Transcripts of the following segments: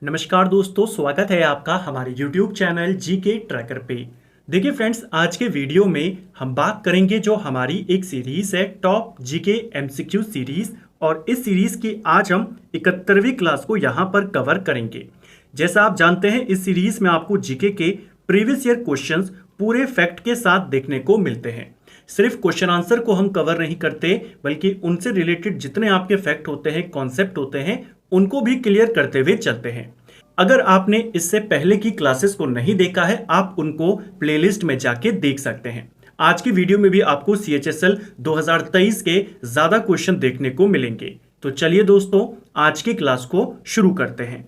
नमस्कार दोस्तों, स्वागत है आपका हमारे YouTube चैनल जीके ट्रैकर पे। देखिए फ्रेंड्स, आज के वीडियो में हम बात करेंगे जो हमारी एक सीरीज है टॉप जीके एमसीक्यू सीरीज, और इस सीरीज की आज हम 71वीं क्लास को यहाँ पर कवर करेंगे। जैसा आप जानते हैं, इस सीरीज में आपको जीके के प्रीवियस ईयर क्वेश्चंस पूरे फैक्ट के साथ देखने को मिलते हैं। सिर्फ क्वेश्चन आंसर को हम कवर नहीं करते, बल्कि उनसे रिलेटेड जितने आपके फैक्ट होते हैं, कॉन्सेप्ट होते हैं, उनको भी क्लियर करते हुए चलते हैं। अगर आपने इससे पहले की क्लासेस को नहीं देखा है, आप उनको प्लेलिस्ट में जाके देख सकते हैं। आज की वीडियो में भी आपको CHSL 2023 के ज्यादा क्वेश्चन देखने को मिलेंगे। तो चलिए दोस्तों, आज की क्लास को शुरू करते हैं।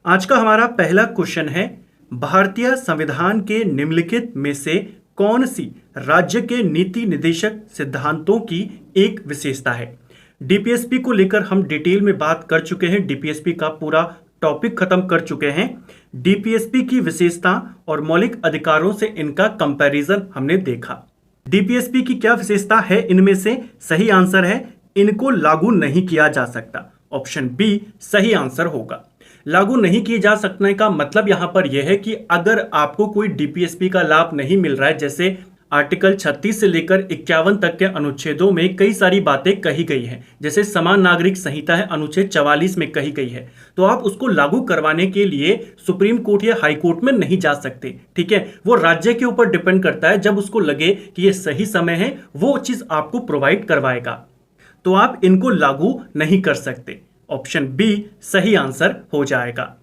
आज का हमारा पहला क्वेश्चन है, भारतीय संविधान के निम्नलिखित में से कौन सी राज्य के नीति निर्देशक सिद्धांतों की एक विशेषता है। डीपीएसपी को लेकर हम डिटेल में बात कर चुके हैं, डीपीएसपी का पूरा टॉपिक खत्म कर चुके हैं। डीपीएसपी की विशेषता और मौलिक अधिकारों से इनका कंपैरिजन हमने देखा। डीपीएसपी की क्या विशेषता है इनमें से? सही आंसर है, इनको लागू नहीं किया जा सकता। ऑप्शन बी सही आंसर होगा। लागू नहीं किए जा सकने का मतलब यहां पर यह है कि अगर आपको कोई डीपीएसपी का लाभ नहीं मिल रहा है, जैसे आर्टिकल 36 से लेकर 51 तक के अनुच्छेदों में कई सारी बातें कही गई हैं, जैसे समान नागरिक संहिता है अनुच्छेद 44 में कही गई है, तो आप उसको लागू करवाने के लिए सुप्रीम कोर्ट या हाई कोर्ट में नहीं जा सकते। ठीक है, वो राज्य के ऊपर डिपेंड करता है। जब उसको लगे कि ये सही समय है, वो चीज आपको प्रोवाइड करवाएगा, तो आप इनको लागू नहीं कर सकते। ऑप्शन बी सही आंसर हो जाएगा।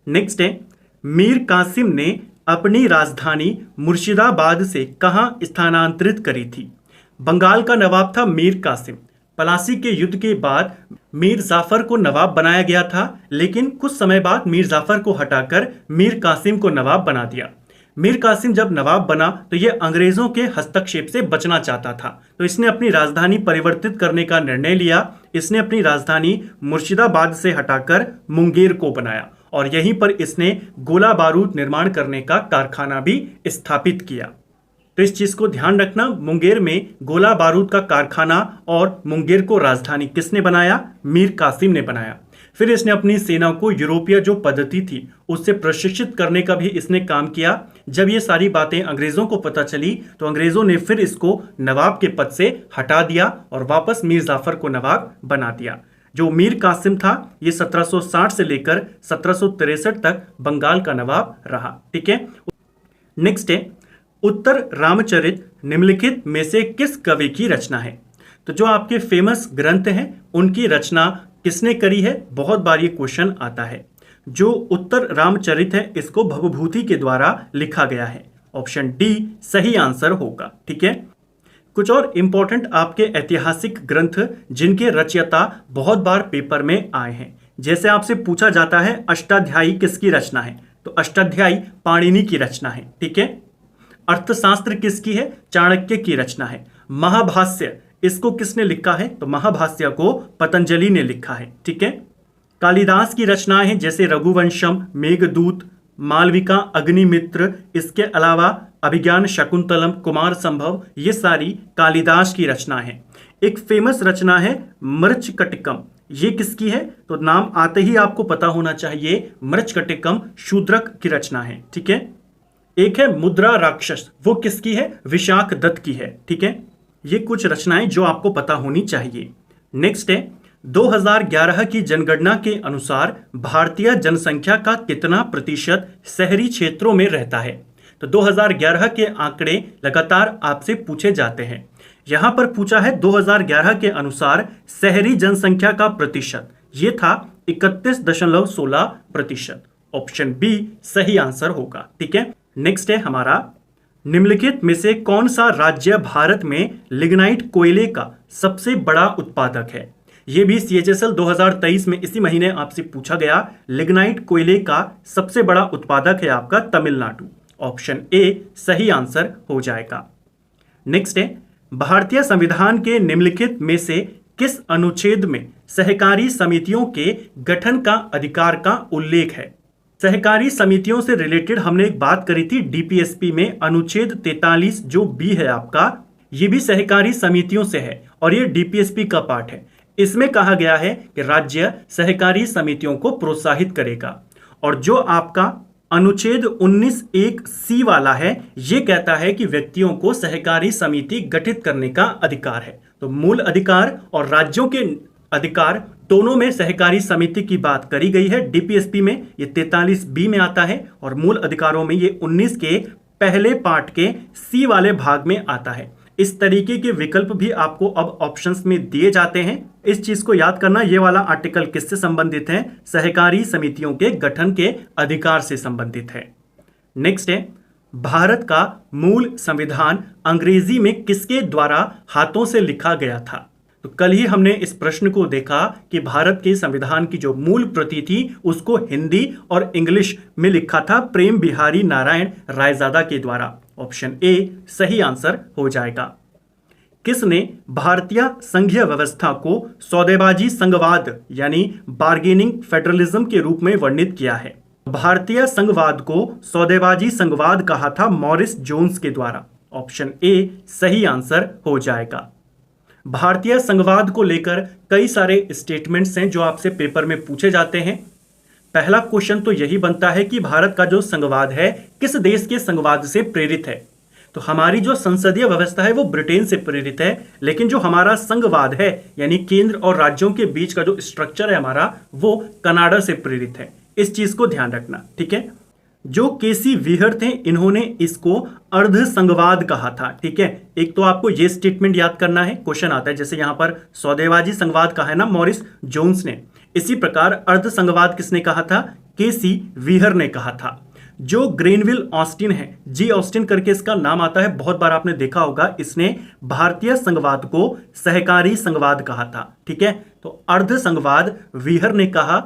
नेक्स्ट है, मीर कासिम ने अपनी राजधानी मुर्शिदाबाद से कहां स्थानांतरित करी थी। बंगाल का नवाब था मीर कासिम। पलासी के युद्ध के बाद मीर जाफर को नवाब बनाया गया था, लेकिन कुछ समय बाद मीर जाफर को हटाकर मीर कासिम को नवाब बना दिया। मीर कासिम जब नवाब बना तो यह अंग्रेजों के हस्तक्षेप से बचना चाहता था, तो इसने अपनी राजधानी परिवर्तित करने का निर्णय लिया। इसने अपनी राजधानी मुर्शिदाबाद से हटाकर मुंगेर को बनाया, और यहीं पर इसने गोला बारूद निर्माण करने का कारखाना भी स्थापित किया। तो इस चीज को ध्यान रखना, मुंगेर में गोला बारूद का कारखाना और मुंगेर को राजधानी किसने बनाया? मीर कासिम ने बनाया। फिर इसने अपनी सेना को यूरोपीय जो पद्धति थी उससे प्रशिक्षित करने का भी इसने काम किया। जब ये सारी बातें अंग्रेजों को पता चली, तो अंग्रेजों ने फिर इसको नवाब के पद से हटा दिया और वापस मीर जाफर को नवाब बना दिया। जो मीर कासिम था, ये 1760 से लेकर 1763 तक बंगाल का नवाब रहा। ठीक है। नेक्स्ट है, उत्तर रामचरित निम्नलिखित में से किस कवि की रचना है। तो जो आपके फेमस ग्रंथ हैं, उनकी रचना किसने करी है? बहुत बार ये क्वेश्चन आता है। जो उत्तर रामचरित है, इसको भवभूति के द्वारा लिखा गया है। ऑप्शन डी सही आंसर होगा। ठीक है। कुछ और इंपॉर्टेंट आपके ऐतिहासिक ग्रंथ जिनके रचयिता बहुत बार पेपर में आए हैं, जैसे आपसे पूछा जाता है अष्टाध्यायी किसकी रचना है, तो अष्टाध्यायी पाणिनि की रचना है। ठीक है। अर्थशास्त्र किसकी है? चाणक्य की रचना है। महाभाष्य इसको किसने लिखा है? तो महाभाष्य को पतंजलि ने लिखा है। ठीक है। कालिदास की रचनाएं हैं, जैसे रघुवंशम, मेघदूत, मालविका, अग्निमित्र, इसके अलावा अभिज्ञान शकुंतलम, कुमार संभव, ये सारी कालिदास की रचना है। एक फेमस रचना है मृच्छकटिकम, ये किसकी है? तो नाम आते ही आपको पता होना चाहिए, मृच्छकटिकम शूद्रक की रचना है। ठीक है। एक है मुद्रा राक्षस, वो किसकी है? विशाख दत्त की है। ठीक है। ये कुछ रचनाएं जो आपको पता होनी चाहिए। नेक्स्ट है, 2011 की जनगणना के अनुसार भारतीय जनसंख्या का कितना प्रतिशत शहरी क्षेत्रों में रहता है। तो 2011 के आंकड़े लगातार आपसे पूछे जाते हैं। यहां पर पूछा है 2011 के अनुसार शहरी जनसंख्या का प्रतिशत, ये था 31.16%। ऑप्शन बी सही आंसर होगा। ठीक है। नेक्स्ट है हमारा, निम्नलिखित में से कौन सा राज्य भारत में लिग्नाइट कोयले का सबसे बड़ा उत्पादक है। यह भी CHSL 2023 में इसी महीने आपसे पूछा गया। लिग्नाइट कोयले का सबसे बड़ा उत्पादक है आपका तमिलनाडु। ऑप्शन ए सही आंसर हो जाएगा। नेक्स्ट है, भारतीय संविधान के निम्नलिखित में से किस अनुच्छेद में सहकारी समितियों के गठन का अधिकार का उल्लेख है। सहकारी समितियों से रिलेटेड हमने एक बात करी थी डीपीएसपी में, अनुच्छेद 43 जो बी है आपका, ये भी सहकारी समितियों से है और ये डीपीएसपी का पार्ट है। इसमें कहा गया है कि राज्य सहकारी समितियों को प्रोत्साहित करेगा और जो आपका अनुच्छेद 19(1)(c) वाला है, ये कहता है कि व्यक्तियों को सहकारी समिति गठित करने का अधिकार है। तो मूल अधिकार और राज्यों के अधिकार दोनों में सहकारी समिति की बात करी गई है। डीपीएसपी में ये 43(b) में आता है और मूल अधिकारों में ये 19 के पहले पार्ट के सी वाले भाग में आता है। इस तरीके के विकल्प भी आपको अब ऑप्शंस में दिए जाते हैं। इस चीज को याद करना, ये वाला आर्टिकल किससे संबंधित है? सहकारी समितियों के गठन के अधिकार से संबंधित है। नेक्स्ट है, भारत का मूल संविधान अंग्रेजी में किसके द्वारा हाथों से लिखा गया था? तो कल ही हमने इस प्रश्न को देखा कि भारत के संविधान की जो मूल प्रति थी उसको हिंदी और इंग्लिश में लिखा था प्रेम बिहारी नारायण रायजादा के द्वारा। ऑप्शन ए सही आंसर हो जाएगा। किसने भारतीय संघीय व्यवस्था को सौदेबाजी संघवाद यानी बार्गेनिंग फेडरलिज्म के रूप में वर्णित किया है? भारतीय संघवाद को सौदेबाजी संघवाद कहा था मॉरिस जोन्स के द्वारा। ऑप्शन ए सही आंसर हो जाएगा। भारतीय संघवाद को लेकर कई सारे स्टेटमेंट्स हैं जो आपसे पेपर में पूछे जाते हैं। पहला क्वेश्चन तो यही बनता है कि भारत का जो संघवाद है किस देश के संघवाद से प्रेरित है? तो हमारी जो संसदीय व्यवस्था है वो ब्रिटेन से प्रेरित है, लेकिन जो हमारा संघवाद है यानी केंद्र और राज्यों के बीच का जो स्ट्रक्चर है हमारा, वो कनाडा से प्रेरित है। इस चीज को ध्यान रखना, ठीक है। जो केसी व्हीयर थे इन्होंने इसको अर्ध संघवाद कहा था, ठीक है। एक तो आपको ये स्टेटमेंट याद करना है, क्वेश्चन आता है जैसे यहां पर सौदेबाजी संघवाद कहा है ना मॉरिस जोन्स ने, इसी प्रकार अर्ध संघवाद किसने कहा था? केसी व्हीयर ने कहा था। जो ग्रेनविल ऑस्टिन है, जी ऑस्टिन करके इसका नाम आता है, बहुत बार आपने देखा होगा, इसने भारतीय संघवाद को सहकारी संघवाद कहा था, ठीक है। तो अर्ध संघवाद व्हीयर ने कहा,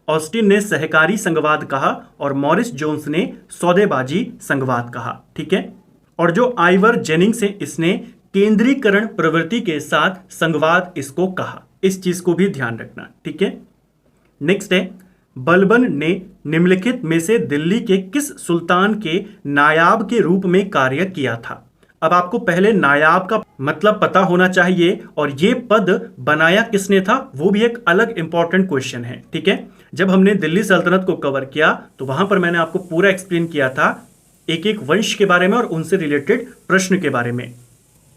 ऑस्टिन ने सहकारी संघवाद कहा और मॉरिस जोन्स ने सौदेबाजी संघवाद कहा, ठीक है। और जो आइवर जेनिंग्स है इसने केंद्रीकरण प्रवृत्ति के साथ संघवाद इसको कहा। इस चीज को भी ध्यान रखना, ठीक है। नेक्स्ट है, बलबन ने निम्नलिखित में से दिल्ली के किस सुल्तान के नायाब के रूप में कार्य किया था? अब आपको पहले नायाब का मतलब पता होना चाहिए और ये पद बनाया किसने था वो भी एक अलग इंपॉर्टेंट क्वेश्चन है, ठीक है। जब हमने दिल्ली सल्तनत को कवर किया तो वहां पर मैंने आपको पूरा एक्सप्लेन किया था एक एक वंश के बारे में और उनसे रिलेटेड प्रश्न के बारे में।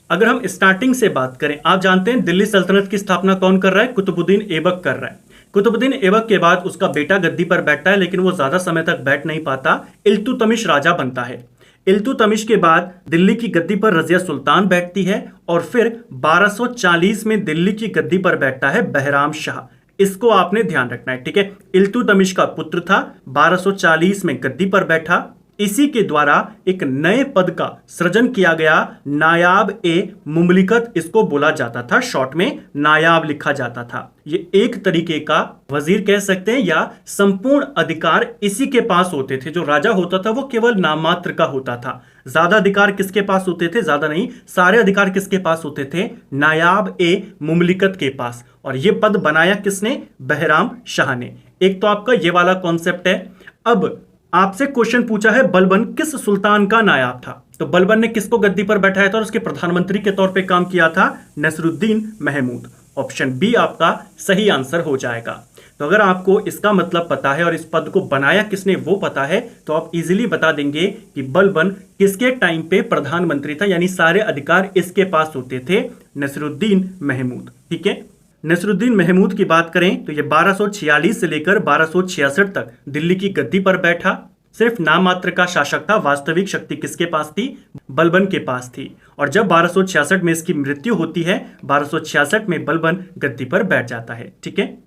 अगर हम स्टार्टिंग से बात करें, आप जानते हैं दिल्ली सल्तनत की स्थापना कौन कर रहा है? कुतुबुद्दीन ऐबक कर रहा है। कुतुबुद्दीन ऐबक के बाद उसका बेटा गद्दी पर बैठता है, लेकिन वो ज्यादा समय तक बैठ नहीं पाता, इल्तुतमिश राजा बनता है। इल्तुतमिश के बाद दिल्ली की गद्दी पर रजिया सुल्तान बैठती है और फिर 1240 में दिल्ली की गद्दी पर बैठता है बहराम शाह। इसको आपने ध्यान रखना है, ठीक है। इल्तुतमिश का पुत्र था, 1240 में गद्दी पर बैठा। इसी के द्वारा एक नए पद का सृजन किया गया, नायाब ए मुमलिकत इसको बोला जाता था, शॉर्ट में नायाब लिखा जाता था। ये एक तरीके का वजीर कह सकते हैं या संपूर्ण अधिकार इसी के पास होते थे। जो राजा होता था वो केवल नाम मात्र का होता था, ज्यादा अधिकार किसके पास होते थे? ज्यादा नहीं, सारे अधिकार किसके पास होते थे? नायाब ए मुमलिकत के पास। और ये पद बनाया किसने? बहराम शाह ने। एक तो आपका ये वाला कॉन्सेप्ट है। अब आपसे क्वेश्चन पूछा है बलबन किस सुल्तान का नायाब था? तो बलबन ने किसको गद्दी पर बैठाया था और उसके प्रधानमंत्री के तौर पे काम किया था? नसरुद्दीन महमूद। ऑप्शन बी आपका सही आंसर हो जाएगा। तो अगर आपको इसका मतलब पता है और इस पद को बनाया किसने वो पता है तो आप इजीली बता देंगे कि बलबन किसके टाइम पे प्रधानमंत्री था, यानी सारे अधिकार इसके पास होते थे, नसरुद्दीन महमूद, ठीक है। नसरुद्दीन महमूद की बात करें तो ये 1246 से लेकर 1266 तक दिल्ली की गद्दी पर बैठा। सिर्फ नाम मात्र का शासक था, वास्तविक शक्ति किसके पास थी? बलबन के पास थी। और जब 1266 में इसकी मृत्यु होती है, 1266 में बलबन गद्दी पर बैठ जाता है, ठीक है।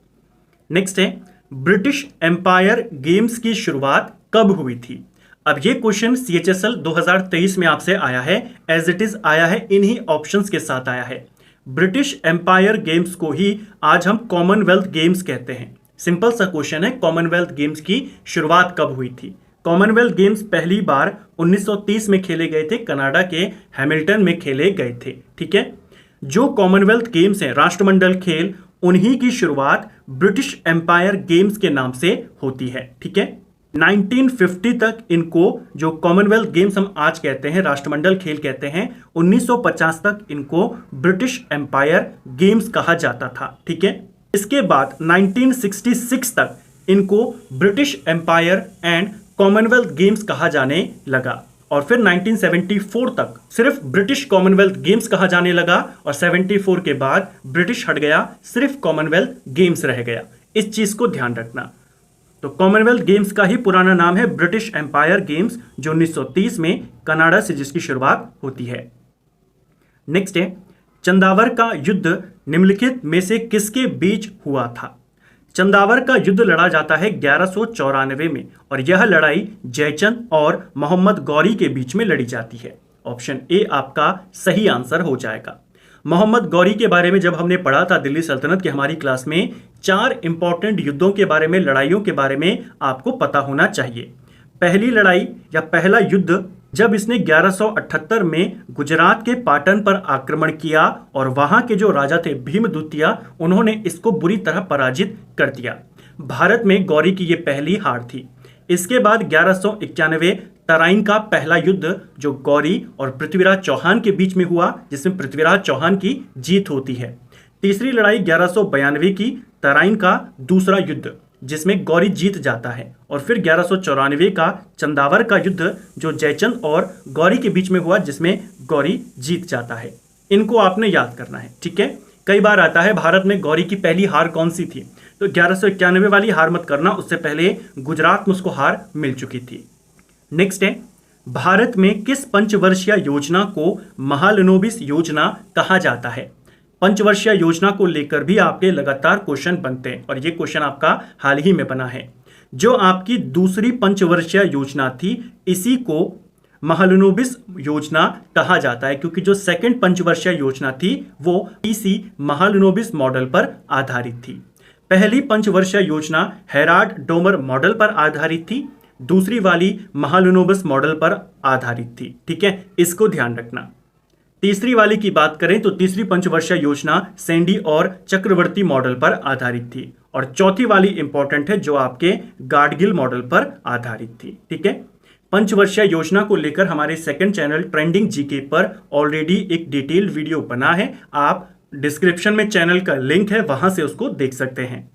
नेक्स्ट है, ब्रिटिश एम्पायर गेम्स की शुरुआत कब हुई थी? अब ये क्वेश्चन CHSL 2023 में आपसे आया है, एज इट इज आया है, इन्हीं ऑप्शंस के साथ आया है। ब्रिटिश एम्पायर गेम्स को ही आज हम कॉमनवेल्थ गेम्स कहते हैं। सिंपल सा क्वेश्चन है, कॉमनवेल्थ गेम्स की शुरुआत कब हुई थी? कॉमनवेल्थ गेम्स पहली बार 1930 में खेले गए थे, कनाडा के हैमिल्टन में खेले गए थे, ठीक है। जो कॉमनवेल्थ गेम्स हैं, राष्ट्रमंडल खेल, उन्हीं की शुरुआत ब्रिटिश एम्पायर गेम्स के नाम से होती है, ठीक है। 1950 तक इनको, जो कॉमनवेल्थ गेम्स हम आज कहते हैं, राष्ट्रमंडल खेल कहते हैं, 1950 तक इनको ब्रिटिश एम्पायर गेम्स कहा जाता था, ठीक है। इसके बाद 1966 तक इनको British Empire and Commonwealth Games कहा जाने लगा। और फिर 1974 तक सिर्फ ब्रिटिश कॉमनवेल्थ गेम्स कहा जाने लगा और 74 के बाद ब्रिटिश हट गया, सिर्फ कॉमनवेल्थ गेम्स रह गया। इस चीज को ध्यान रखना। तो कॉमनवेल्थ गेम्स का ही पुराना नाम है ब्रिटिश एम्पायर गेम्स, जो 1930 में कनाडा से जिसकी शुरुआत होती है। नेक्स्ट है, चंदावर का युद्ध निम्नलिखित में से किसके बीच हुआ था? चंदावर का युद्ध लड़ा जाता है 1194 में और यह लड़ाई जयचंद और मोहम्मद गौरी के बीच में लड़ी जाती है। ऑप्शन ए आपका सही आंसर हो जाएगा। मोहम्मद गौरी के बारे में जब हमने पढ़ा था दिल्ली सल्तनत की हमारी क्लास में, 4 इंपॉर्टेंट युद्धों के बारे में, लड़ाइयों के बारे में आपको पता होना चाहिए। पहली लड़ाई या पहला युद्ध जब इसने 1178 में गुजरात के पाटन पर आक्रमण किया और वहां के जो राजा थे भीम द्वितीय, उन्होंने इसको बुरी तरह पराजित कर दिया। भारत में गौरी की यह पहली हार थी। इसके बाद 1191 तराइन का पहला युद्ध जो गौरी और पृथ्वीराज चौहान के बीच में हुआ, जिसमें पृथ्वीराज चौहान की जीत होती है। तीसरी लड़ाई 1192 की तराइन का दूसरा युद्ध जिसमें गौरी जीत जाता है। और फिर 1194 का चंदावर का युद्ध जो जयचंद और गौरी के बीच में हुआ, जिसमें गौरी जीत जाता है। इनको आपने याद करना है, ठीक है। कई बार आता है भारत में गौरी की पहली हार कौन सी थी, तो 1191 वाली हार मत करना, उससे पहले गुजरात में उसको हार मिल चुकी थी। नेक्स्ट है, भारत में किस पंचवर्षीय योजना को महालनोबिस योजना कहा जाता है? पंचवर्षीय योजना को लेकर भी आपके लगातार क्वेश्चन बनते हैं और ये क्वेश्चन आपका हाल ही में बना है। जो आपकी दूसरी पंचवर्षीय योजना थी, इसी को महालनोबिस योजना कहा जाता है, क्योंकि जो सेकंड पंचवर्षीय योजना थी वो इसी महालनोबिस मॉडल पर आधारित थी। पहली पंचवर्षीय योजना हेराल्ड डोमर मॉडल पर आधारित थी, दूसरी वाली महालनोबिस मॉडल पर आधारित थी, ठीक है, इसको ध्यान रखना। तीसरी वाली की बात करें तो तीसरी पंचवर्षीय योजना सैंडी और चक्रवर्ती मॉडल पर आधारित थी और चौथी वाली इंपॉर्टेंट है जो आपके गाडगिल मॉडल पर आधारित थी, ठीक है। पंचवर्षीय योजना को लेकर हमारे सेकंड चैनल ट्रेंडिंग जीके पर ऑलरेडी एक डिटेल्ड वीडियो बना है, आप डिस्क्रिप्शन में चैनल का लिंक है, वहां से उसको देख सकते हैं।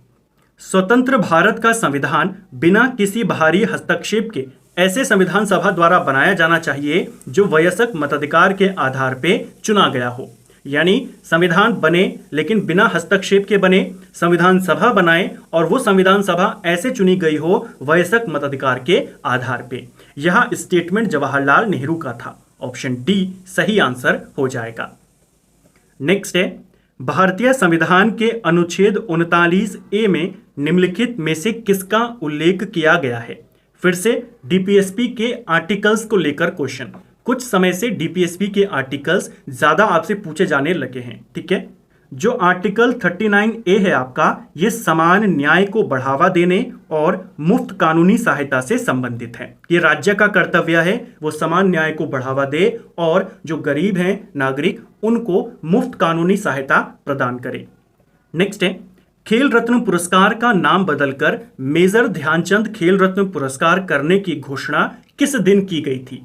स्वतंत्र भारत का संविधान बिना किसी बाहरी हस्तक्षेप के ऐसे संविधान सभा द्वारा बनाया जाना चाहिए जो वयस्क मताधिकार के आधार पर चुना गया हो। यानी संविधान बने लेकिन बिना हस्तक्षेप के बने, संविधान सभा बनाए और वो संविधान सभा ऐसे चुनी गई हो वयस्क मताधिकार के आधार पे। यह स्टेटमेंट जवाहरलाल नेहरू का था। ऑप्शन डी सही आंसर हो जाएगा। नेक्स्ट है, भारतीय संविधान के अनुच्छेद 39A में निम्नलिखित में से किसका उल्लेख किया गया है? फिर से डीपीएसपी के आर्टिकल्स को लेकर क्वेश्चन, कुछ समय से डीपीएसपी के आर्टिकल्स ज्यादा आपसे पूछे जाने लगे हैं, ठीक है। जो आर्टिकल 39A है आपका, ये समान न्याय को बढ़ावा देने और मुफ्त कानूनी सहायता से संबंधित है। ये राज्य का कर्तव्य है वो समान न्याय को बढ़ावा दे और जो गरीब हैं नागरिक उनको मुफ्त कानूनी सहायता प्रदान करे। नेक्स्ट है, खेल रत्न पुरस्कार का नाम बदलकर मेजर ध्यानचंद खेल रत्न पुरस्कार करने की घोषणा किस दिन की गई थी?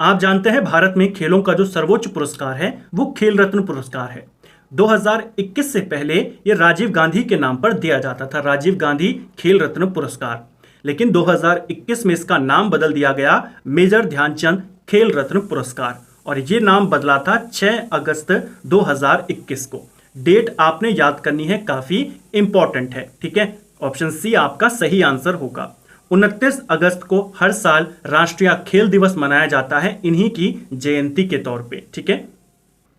आप जानते हैं भारत में खेलों का जो सर्वोच्च पुरस्कार है वो खेल रत्न पुरस्कार है। 2021 से पहले ये राजीव गांधी के नाम पर दिया जाता था, राजीव गांधी खेल रत्न पुरस्कार, लेकिन 2021 में इसका नाम बदल दिया गया मेजर ध्यानचंद खेल रत्न पुरस्कार और ये नाम बदला था 6 अगस्त 2021 को। डेट आपने याद करनी है, काफी इंपॉर्टेंट है, ठीक है। ऑप्शन सी आपका सही आंसर होगा। 29 अगस्त को हर साल राष्ट्रीय खेल दिवस मनाया जाता है इन्हीं की जयंती के तौर पे, ठीक है।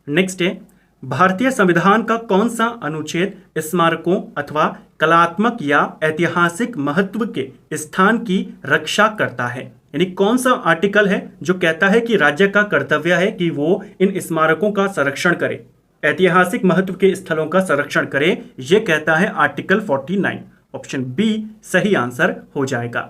नेक्स्ट है, भारतीय संविधान का कौन सा अनुच्छेद स्मारकों अथवा कलात्मक या ऐतिहासिक महत्व के स्थान की रक्षा करता है? यानी कौन सा आर्टिकल है जो कहता है कि राज्य का कर्तव्य है कि वो इन स्मारकों का संरक्षण करे, ऐतिहासिक महत्व के स्थलों का संरक्षण करे? यह कहता है आर्टिकल 49। ऑप्शन बी सही आंसर हो जाएगा।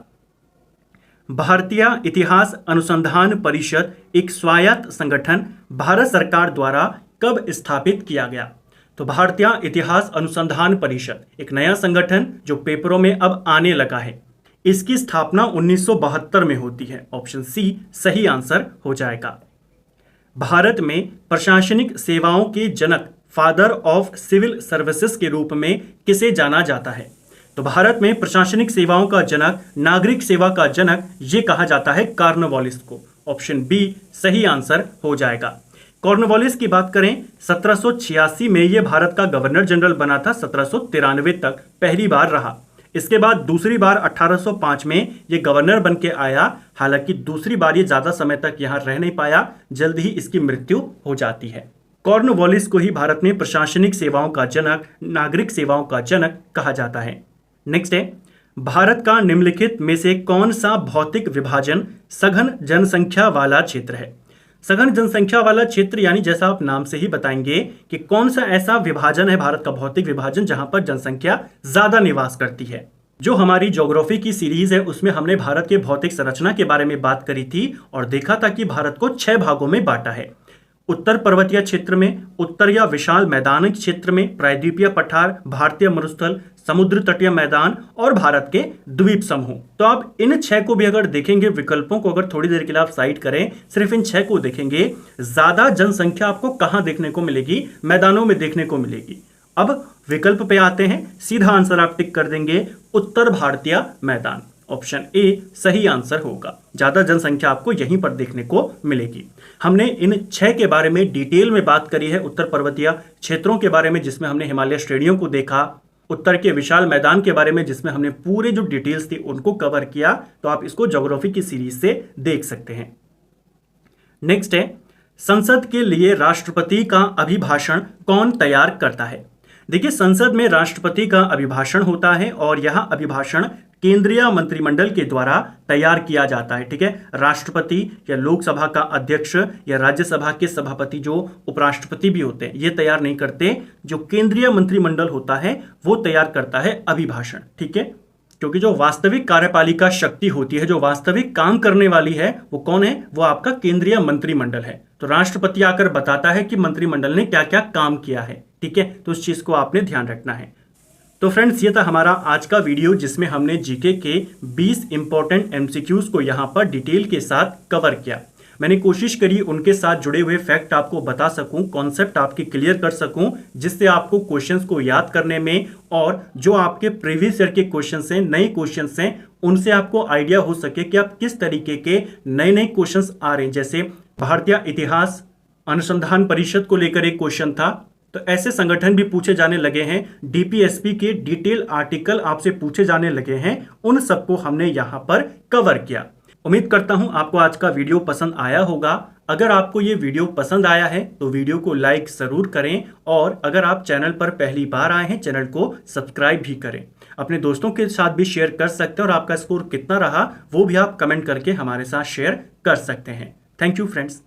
भारतीय इतिहास अनुसंधान परिषद एक स्वायत्त संगठन भारत सरकार द्वारा कब स्थापित किया गया? तो भारतीय इतिहास अनुसंधान परिषद एक नया संगठन जो पेपरों में अब आने लगा है, इसकी स्थापना 1972 में होती है। ऑप्शन सी सही आंसर हो जाएगा। भारत में प्रशासनिक सेवाओं के जनक, फादर ऑफ सिविल सर्विसेज के रूप में किसे जाना जाता है? तो भारत में प्रशासनिक सेवाओं का जनक, नागरिक सेवा का जनक ये कहा जाता है कॉर्नवालिस को। ऑप्शन बी सही आंसर हो जाएगा। कॉर्नवालिस की बात करें 1786 में ये भारत का गवर्नर जनरल बना था, 1793 तक पहली बार रहा। इसके बाद दूसरी बार 1805 में ये गवर्नर बन के आया। हालांकि दूसरी बार ये ज्यादा समय तक यहां रह नहीं पाया, जल्द ही इसकी मृत्यु हो जाती है। कॉर्नवालिस को ही भारत में प्रशासनिक सेवाओं का जनक, नागरिक सेवाओं का जनक कहा जाता है। नेक्स्ट है, भारत का निम्नलिखित में से कौन सा भौतिक विभाजन सघन जनसंख्या वाला क्षेत्र है? सघन जनसंख्या वाला क्षेत्र यानी जैसा आप नाम से ही बताएंगे कि कौन सा ऐसा विभाजन है भारत का भौतिक विभाजन जहां पर जनसंख्या ज्यादा निवास करती है। जो हमारी ज्योग्राफी की सीरीज है उसमें हमने भारत के भौतिक संरचना के बारे में बात करी थी और देखा था कि भारत को 6 भागों में बांटा है। उत्तर पर्वतीय क्षेत्र में, उत्तर या विशाल मैदानी क्षेत्र में, प्रायद्वीपीय पठार, भारतीय मरुस्थल, समुद्र तटीय मैदान और भारत के द्वीप समूह। तो आप इन 6 को भी अगर देखेंगे, विकल्पों को अगर थोड़ी देर के लिए आप साइड करें, सिर्फ इन 6 को देखेंगे, ज्यादा जनसंख्या आपको कहां देखने को मिलेगी? मैदानों में देखने को मिलेगी। अब विकल्प पे आते हैं, सीधा आंसर आप टिक कर देंगे उत्तर भारतीय मैदान। ऑप्शन ए सही आंसर होगा। ज्यादा जनसंख्या आपको यहीं पर देखने को मिलेगी। हमने इन 6 के बारे में डिटेल में बात करी है। उत्तर पर्वतीय क्षेत्रों के बारे में जिसमें हमने हिमालय श्रेणियों को देखा, उत्तर के विशाल मैदान के बारे में जिसमें हमने पूरे जो डिटेल्स थी उनको कवर किया। तो आप इसको ज्योग्राफी की सीरीज से देख सकते हैं। नेक्स्ट है, संसद के लिए राष्ट्रपति का अभिभाषण कौन तैयार करता है? देखिए, संसद में राष्ट्रपति का अभिभाषण होता है और यह अभिभाषण केंद्रीय मंत्रिमंडल के द्वारा तैयार किया जाता है। ठीक है, राष्ट्रपति या लोकसभा का अध्यक्ष या राज्यसभा के सभापति जो उपराष्ट्रपति भी होते हैं ये तैयार नहीं करते। जो केंद्रीय मंत्रिमंडल होता है वो तैयार करता है अभिभाषण। ठीक है, क्योंकि जो वास्तविक कार्यपालिका शक्ति होती है, जो वास्तविक काम करने वाली है वो कौन है? वो आपका केंद्रीय मंत्रिमंडल है। तो राष्ट्रपति आकर बताता है कि मंत्रिमंडल ने क्या क्या काम किया है। ठीक है, तो उस चीज को आपने ध्यान रखना है। तो फ्रेंड्स, ये था हमारा आज का वीडियो जिसमें हमने जीके के 20 इंपॉर्टेंट एमसीक्यूज को यहाँ पर डिटेल के साथ कवर किया। मैंने कोशिश करी उनके साथ जुड़े हुए फैक्ट आपको बता सकूं, कॉन्सेप्ट आपके क्लियर कर सकूं, जिससे आपको क्वेश्चंस को याद करने में और जो आपके प्रीवियस ईयर के क्वेश्चंस हैं, नए क्वेश्चंस हैं, उनसे आपको आइडिया हो सके कि आप किस तरीके के नए नए क्वेश्चंस आ रहे हैं। जैसे भारतीय इतिहास अनुसंधान परिषद को लेकर एक क्वेश्चन था, तो ऐसे संगठन भी पूछे जाने लगे हैं। डीपीएसपी के डिटेल आर्टिकल आपसे पूछे जाने लगे हैं, उन सबको हमने यहां पर कवर किया। उम्मीद करता हूं आपको आज का वीडियो पसंद आया होगा। अगर आपको ये वीडियो पसंद आया है तो वीडियो को लाइक जरूर करें और अगर आप चैनल पर पहली बार आए हैं चैनल को सब्सक्राइब भी करें। अपने दोस्तों के साथ भी शेयर कर सकते हैं और आपका स्कोर कितना रहा वो भी आप कमेंट करके हमारे साथ शेयर कर सकते हैं। Thank you friends.